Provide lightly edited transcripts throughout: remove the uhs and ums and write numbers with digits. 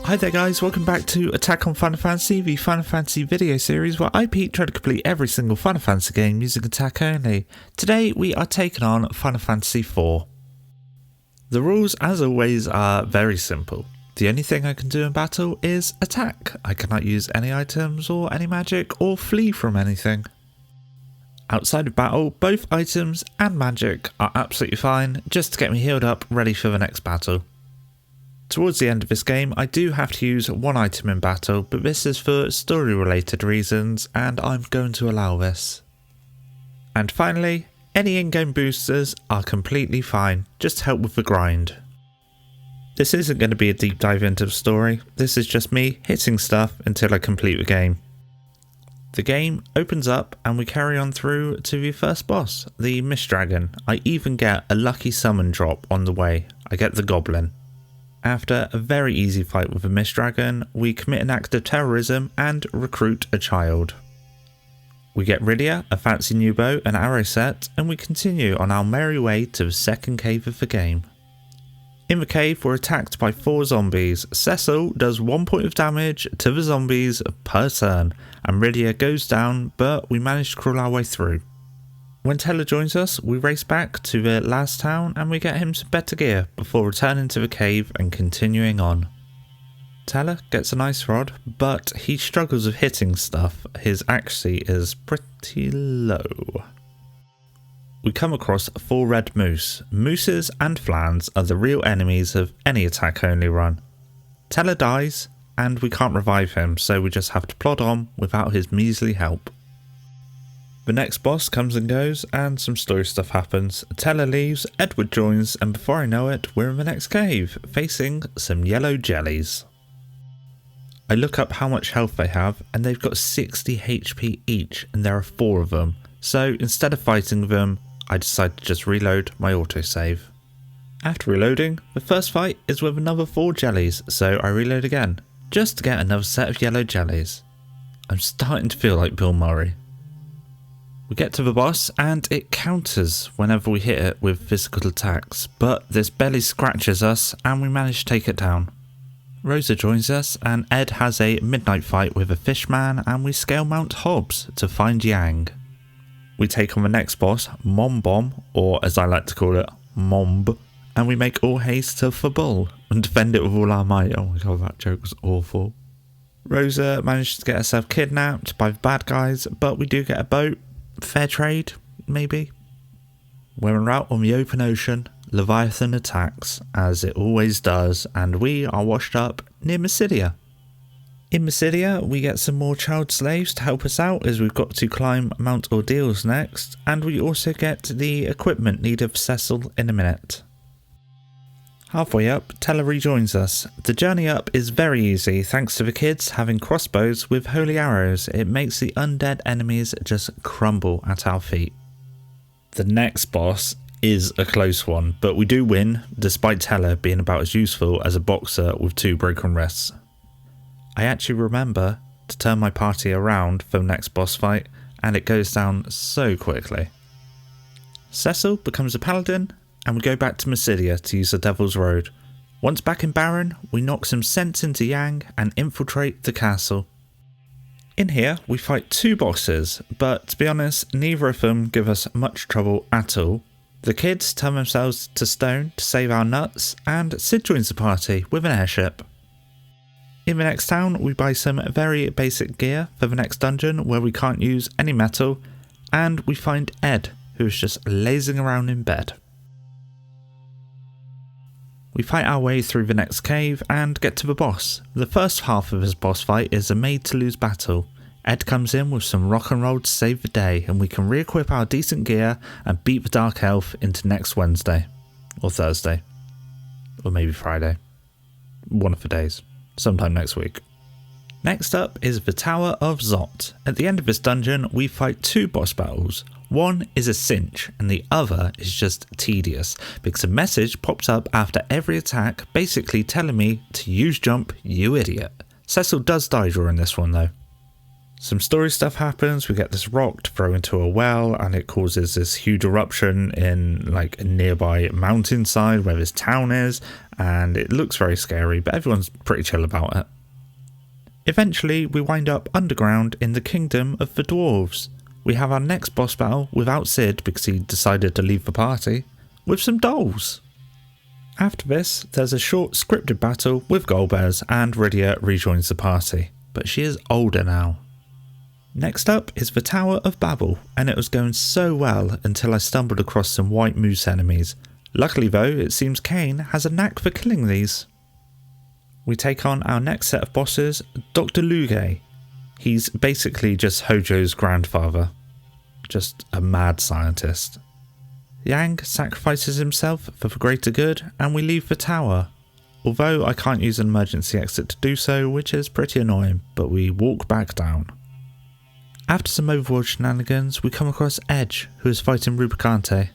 Hi there guys, welcome back to Attack on Final Fantasy, the Final Fantasy video series where I, Pete, try to complete every single Final Fantasy game using attack only. Today we are taking on Final Fantasy IV. The rules, as always, are very simple. The only thing I can do in battle is attack. I cannot use any items or any magic or flee from anything. Outside of battle, both items and magic are absolutely fine, just to get me healed up, ready for the next battle. Towards the end of this game, I do have to use one item in battle, but this is for story related reasons and I'm going to allow this. And finally, any in-game boosters are completely fine, just to help with the grind. This isn't going to be a deep dive into the story, this is just me hitting stuff until I complete the game. The game opens up and we carry on through to the first boss, the Mist Dragon. I even get a lucky summon drop on the way, I get the Goblin. After a very easy fight with a Mist Dragon, we commit an act of terrorism and recruit a child. We get Rydia, a fancy new bow and arrow set, and we continue on our merry way to the second cave of the game. In the cave, we're attacked by 4 zombies. Cecil does 1 point of damage to the zombies per turn, and Rydia goes down, but we manage to crawl our way through. When Teller joins us, we race back to the last town and we get him some better gear before returning to the cave and continuing on. Teller gets a nice rod, but he struggles with hitting stuff. His accuracy is pretty low. We come across 4 red moose. Mooses and flans are the real enemies of any attack only run. Teller dies and we can't revive him, so we just have to plod on without his measly help. The next boss comes and goes and some story stuff happens. Teller leaves, Edward joins, and before I know it, we're in the next cave, facing some yellow jellies. I look up how much health they have and they've got 60 HP each and there are 4 of them. So instead of fighting them, I decide to just reload my autosave. After reloading, the first fight is with another 4 jellies, so I reload again, just to get another set of yellow jellies. I'm starting to feel like Bill Murray. We get to the boss and it counters whenever we hit it with physical attacks, but this belly scratches us and we manage to take it down. Rosa joins us and Ed has a midnight fight with a fishman and we scale Mount Hobbs to find Yang. We take on the next boss, Mom Bomb, or as I like to call it, Momb, and we make all haste to Fabul and defend it with all our might. Oh my god, that joke was awful. Rosa manages to get herself kidnapped by the bad guys, but we do get a boat. Fair trade, maybe? We're en route on the open ocean. Leviathan attacks, as it always does, and we are washed up near Mysidia. In Mysidia, we get some more child slaves to help us out as we've got to climb Mount Ordeals next, and we also get the equipment needed for Cecil in a minute. Halfway up, Teller rejoins us. The journey up is very easy thanks to the kids having crossbows with holy arrows. It makes the undead enemies just crumble at our feet. The next boss is a close one, but we do win despite Teller being about as useful as a boxer with 2 broken wrists. I actually remember to turn my party around for the next boss fight and it goes down so quickly. Cecil becomes a paladin and we go back to Mysidia to use the Devil's Road. Once back in Baron, we knock some sense into Yang and infiltrate the castle. In here, we fight 2 bosses, but to be honest, neither of them give us much trouble at all. The kids turn themselves to stone to save our nuts, and Sid joins the party with an airship. In the next town, we buy some very basic gear for the next dungeon where we can't use any metal, and we find Ed, who is just lazing around in bed. We fight our way through the next cave and get to the boss. The first half of this boss fight is a made to lose battle. Ed comes in with some rock and roll to save the day and we can re-equip our decent gear and beat the Dark Elf into next Wednesday. Or Thursday. Or maybe Friday. One of the days. Sometime next week. Next up is the Tower of Zot. At the end of this dungeon we fight 2 boss battles. One is a cinch and the other is just tedious because a message pops up after every attack basically telling me to use jump, you idiot. Cecil does die during this one though. Some story stuff happens. We get this rock to throw into a well, and it causes this huge eruption in like a nearby mountainside where this town is, and it looks very scary, but everyone's pretty chill about it. Eventually, we wind up underground in the kingdom of the dwarves. We have our next boss battle without Sid because he decided to leave the party, with some dolls. After this, there's a short scripted battle with Golbez, and Rydia rejoins the party, but she is older now. Next up is the Tower of Babel, and it was going so well until I stumbled across some white moose enemies. Luckily though, it seems Cain has a knack for killing these. We take on our next set of bosses, Dr. Luge. He's basically just Hojo's grandfather. Just a mad scientist. Yang sacrifices himself for the greater good, and we leave the tower. Although I can't use an emergency exit to do so, which is pretty annoying, but we walk back down. After some overworld shenanigans, we come across Edge, who is fighting Rubicante.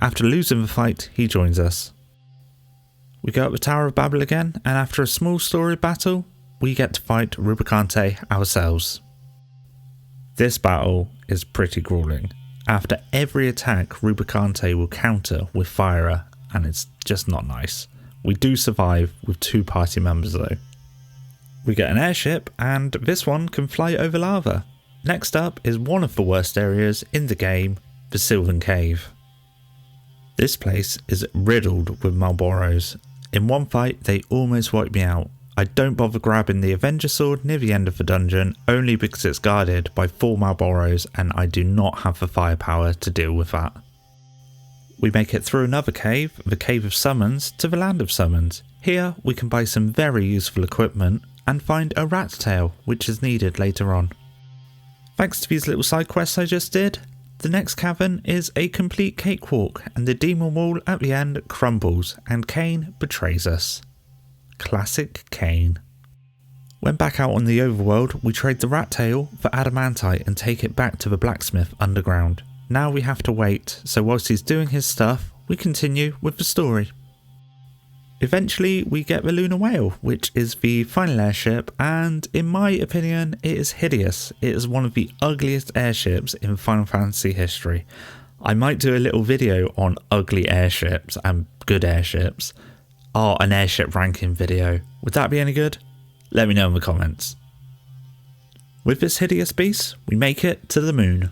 After losing the fight, he joins us. We go up the Tower of Babel again, and after a small story battle, we get to fight Rubicante ourselves. This battle is pretty grueling. After every attack, Rubicante will counter with fire, and it's just not nice. We do survive with 2 party members though. We get an airship, and this one can fly over lava. Next up is one of the worst areas in the game, the Sylvan Cave. This place is riddled with Malboros. In one fight they almost wiped me out. I don't bother grabbing the Avenger Sword near the end of the dungeon only because it's guarded by 4 Malboros and I do not have the firepower to deal with that. We make it through another cave, the Cave of Summons, to the Land of Summons. Here we can buy some very useful equipment and find a rat tail, which is needed later on. Thanks to these little side quests I just did, the next cavern is a complete cakewalk and the demon wall at the end crumbles and Cain betrays us. Classic Cain. When back out on the overworld, we trade the rat tail for adamantite and take it back to the blacksmith underground. Now we have to wait, so whilst he's doing his stuff, we continue with the story. Eventually we get the Lunar Whale, which is the final airship, and in my opinion it is hideous. It is one of the ugliest airships in Final Fantasy history. I might do a little video on ugly airships and good airships. Or an airship ranking video. Would that be any good? Let me know in the comments. With this hideous beast, we make it to the moon.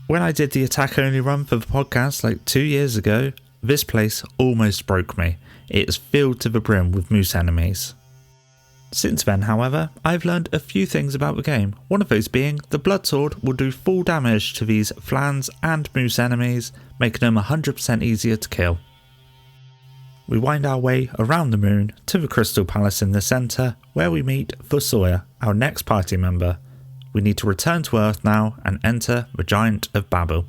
When I did the attack only run for the podcast like 2 years ago, this place almost broke me. It is filled to the brim with moose enemies. Since then, however, I've learned a few things about the game, one of those being the Blood Sword will do full damage to these flans and moose enemies, making them 100% easier to kill. We wind our way around the moon to the Crystal Palace in the centre, where we meet Thusoya, our next party member. We need to return to Earth now and enter the Giant of Babel.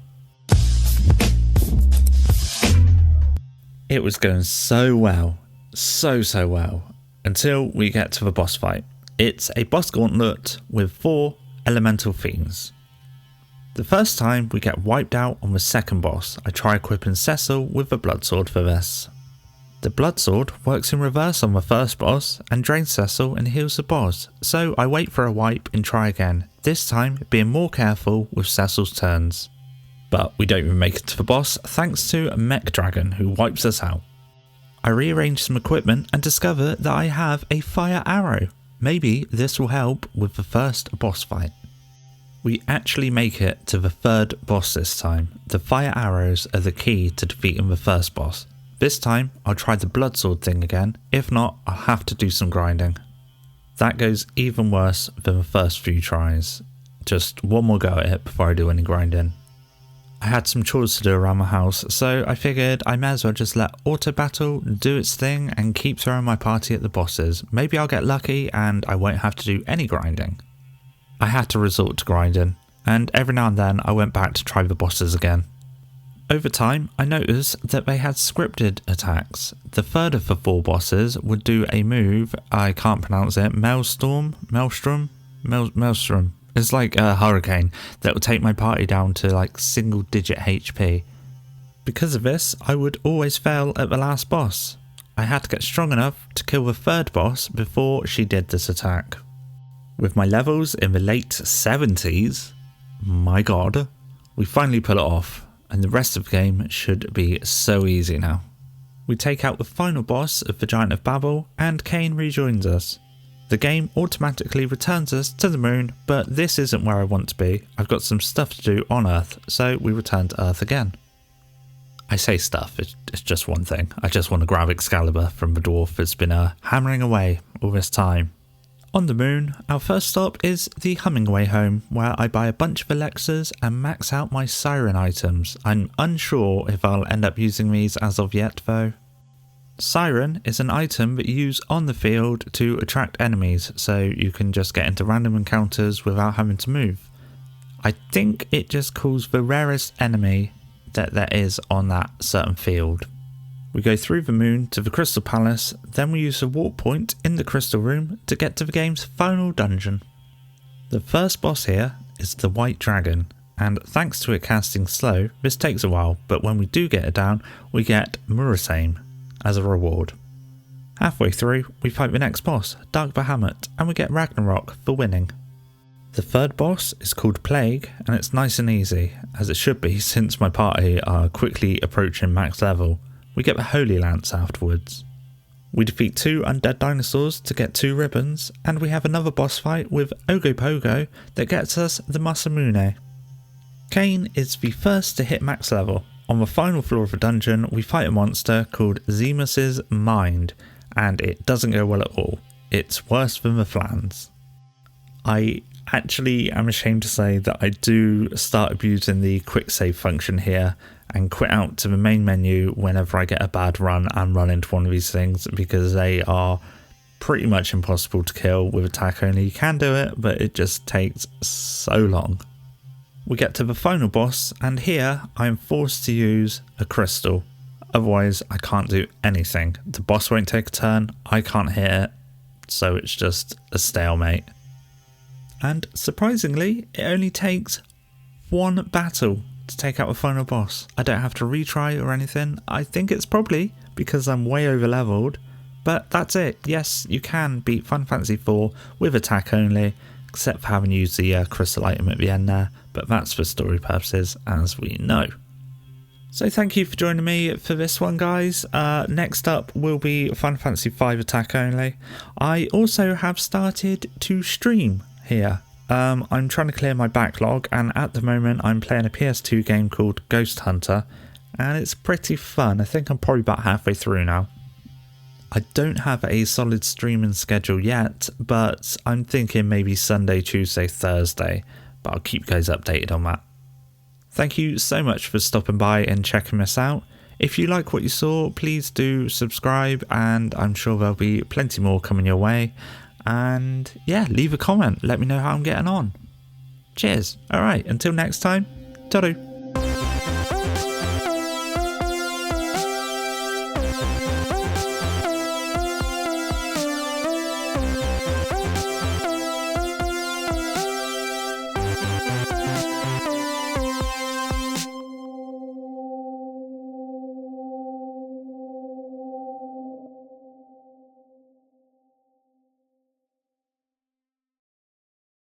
It was going so well, so well, until we get to the boss fight. It's a boss gauntlet with 4 elemental fiends. The first time we get wiped out on the second boss, I try equipping Cecil with the Blood Sword for this. The Blood Sword works in reverse on the first boss and drains Cecil and heals the boss, so I wait for a wipe and try again, this time being more careful with Cecil's turns. But we don't even make it to the boss thanks to Mech Dragon who wipes us out. I rearrange some equipment and discover that I have a fire arrow. Maybe this will help with the first boss fight. We actually make it to the third boss this time. The fire arrows are the key to defeating the first boss. This time I'll try the Blood Sword thing again, if not I'll have to do some grinding. That goes even worse than the first few tries. Just one more go at it before I do any grinding. I had some chores to do around my house, so I figured I may as well just let Auto Battle do its thing and keep throwing my party at the bosses. Maybe I'll get lucky and I won't have to do any grinding. I had to resort to grinding, and every now and then I went back to try the bosses again. Over time, I noticed that they had scripted attacks. The third of the 4 bosses would do a move, I can't pronounce it, Maelstrom. It's like a hurricane that will take my party down to like single digit HP. Because of this, I would always fail at the last boss. I had to get strong enough to kill the third boss before she did this attack. With my levels in the late 70s, my god, we finally pull it off, and the rest of the game should be so easy now. We take out the final boss of the Giant of Babel, and Cain rejoins us. The game automatically returns us to the moon, but this isn't where I want to be. I've got some stuff to do on Earth, so we return to Earth again. I say stuff, it's just one thing. I just want to grab Excalibur from the dwarf that's been hammering away all this time. On the moon, our first stop is the Hummingway home, where I buy a bunch of elixirs and max out my siren items. I'm unsure if I'll end up using these as of yet though. Siren is an item that you use on the field to attract enemies, so you can just get into random encounters without having to move. I think it just calls the rarest enemy that there is on that certain field. We go through the moon to the Crystal Palace, then we use a warp point in the Crystal Room to get to the game's final dungeon. The first boss here is the White Dragon, and thanks to it casting slow, this takes a while, but when we do get it down, we get Murasaim as a reward. Halfway through, we fight the next boss, Dark Bahamut, and we get Ragnarok for winning. The third boss is called Plague, and it's nice and easy, as it should be since my party are quickly approaching max level. We get the Holy Lance afterwards. We defeat 2 undead dinosaurs to get 2 ribbons, and we have another boss fight with Ogopogo that gets us the Masamune. Cain is the first to hit max level. On the final floor of the dungeon, we fight a monster called Zemus's Mind, and it doesn't go well at all. It's worse than the Flans. I actually am ashamed to say that I do start abusing the quick save function here and quit out to the main menu whenever I get a bad run and run into one of these things, because they are pretty much impossible to kill with attack only. You can do it, but it just takes so long. We get to the final boss, and here I am forced to use a crystal. Otherwise I can't do anything. The boss won't take a turn, I can't hit it, so it's just a stalemate. And surprisingly, it only takes one battle to take out the final boss. I don't have to retry or anything. I think it's probably because I'm way over leveled, but that's it. Yes, you can beat Final Fantasy IV with attack only, except for having used the crystal item at the end there, but that's for story purposes, as we know. So thank you for joining me for this one, guys. Next up will be Final Fantasy V attack only. I also have started to stream here. I'm trying to clear my backlog, and at the moment I'm playing a PS2 game called Ghost Hunter, and it's pretty fun. I think I'm probably about halfway through now. I don't have a solid streaming schedule yet, but I'm thinking maybe Sunday, Tuesday, Thursday, but I'll keep you guys updated on that. Thank you so much for stopping by and checking this out. If you like what you saw, please do subscribe, and I'm sure there'll be plenty more coming your way. And yeah, leave a comment, let me know how I'm getting on. Cheers. Alright, until next time, ta-do.